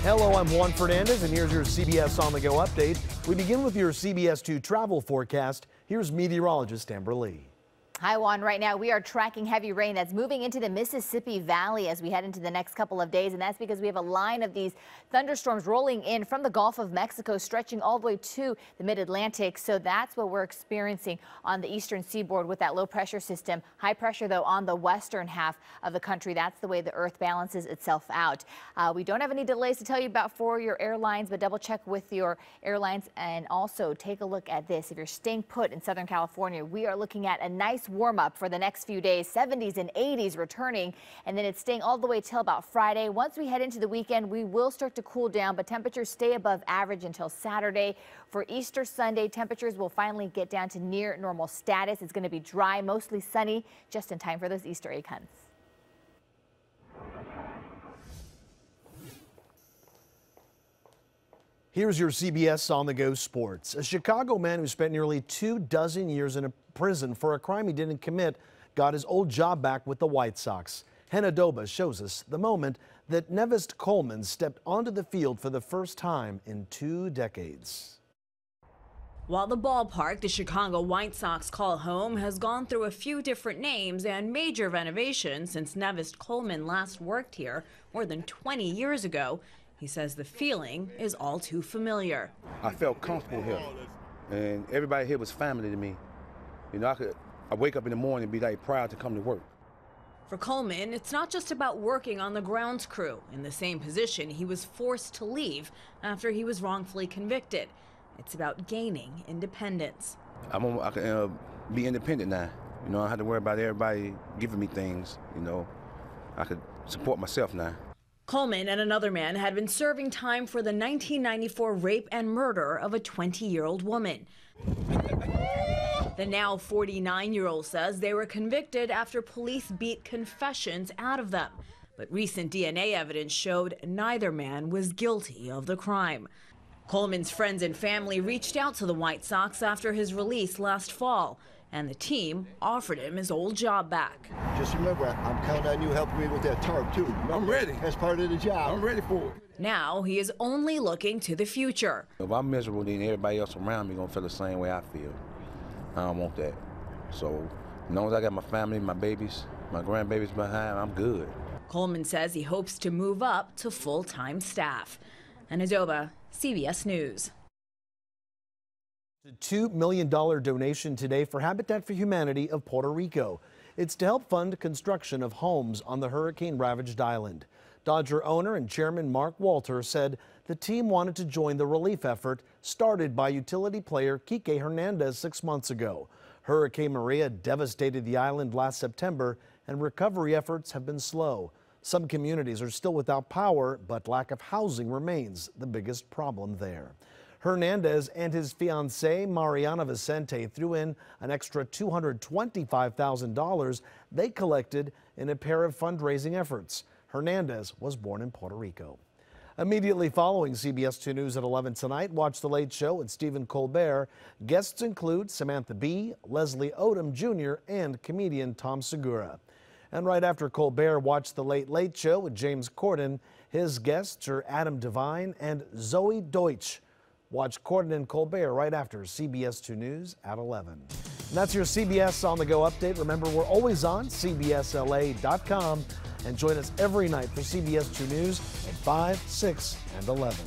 Hello, I'm Juan Fernandez, and here's your CBS On The Go update. We begin with your CBS 2 travel forecast. Here's meteorologist Amber Lee. Hi, Juan. Right now, we are tracking heavy rain that's moving into the Mississippi Valley as we head into the next couple of days. And that's because we have a line of these thunderstorms rolling in from the Gulf of Mexico, stretching all the way to the mid-Atlantic. So that's what we're experiencing on the eastern seaboard with that low pressure system. High pressure, though, on the western half of the country. That's the way the earth balances itself out. We don't have any delays to tell you about for your airlines, but double check with your airlines and also take a look at this. If you're staying put in Southern California, we are looking at a nice warm up for the next few days, 70s and 80s returning, and then it's staying all the way till about Friday. Once we head into the weekend, we will start to cool down, but temperatures stay above average until Saturday. For Easter Sunday, temperatures will finally get down to near normal status. It's going to be dry, mostly sunny, just in time for those Easter egg hunts. Here's your CBS On The Go sports. A Chicago man who spent nearly 24 years in a prison for a crime he didn't commit got his old job back with the White Sox. Henna Doba shows us the moment that Nevis Coleman stepped onto the field for the first time in 2 decades. While the ballpark the Chicago White Sox call home has gone through a few different names and major renovations since Nevis Coleman last worked here more than 20 years ago, he says the feeling is all too familiar. I felt comfortable here, and everybody here was family to me. You know, I wake up in the morning and be like proud to come to work. For Coleman, it's not just about working on the grounds crew. In the same position, he was forced to leave after he was wrongfully convicted. It's about gaining independence. I can be independent now. You know, I don't have to worry about everybody giving me things. You know, I could support myself now. Coleman and another man had been serving time for the 1994 rape and murder of a 20-year-old woman. The now 49-year-old says they were convicted after police beat confessions out of them. But recent DNA evidence showed neither man was guilty of the crime. Coleman's friends and family reached out to the White Sox after his release last fall, and the team offered him his old job back. Just remember, I'm counting on you helping me with that tarp, too. I'm ready. That's part of the job. I'm ready for it. Now he is only looking to the future. If I'm miserable, then everybody else around me gonna feel the same way I feel. I don't want that. So as long as I got my family, my babies, my grandbabies behind, I'm good. Coleman says he hopes to move up to full-time staff. And Adoba, CBS News. A $2 million donation today for Habitat for Humanity of Puerto Rico. It's to help fund construction of homes on the hurricane-ravaged island. Dodger owner and chairman Mark Walter said the team wanted to join the relief effort started by utility player Kike Hernandez 6 months ago. Hurricane Maria devastated the island last September, and recovery efforts have been slow. Some communities are still without power, but lack of housing remains the biggest problem there. Hernandez and his fiancée, Mariana Vicente, threw in an extra $225,000 they collected in a pair of fundraising efforts. Hernandez was born in Puerto Rico. Immediately following CBS 2 News at 11 tonight, watch The Late Show with Stephen Colbert. Guests include Samantha Bee, Leslie Odom Jr., and comedian Tom Segura. And right after Colbert, watch The Late Late Show with James Corden. His guests are Adam Devine and Zoe Deutsch. Watch Corden and Colbert right after CBS 2 News at 11. And that's your CBS On The Go update. Remember, we're always on CBSLA.com. And join us every night for CBS 2 News at 5, 6, and 11.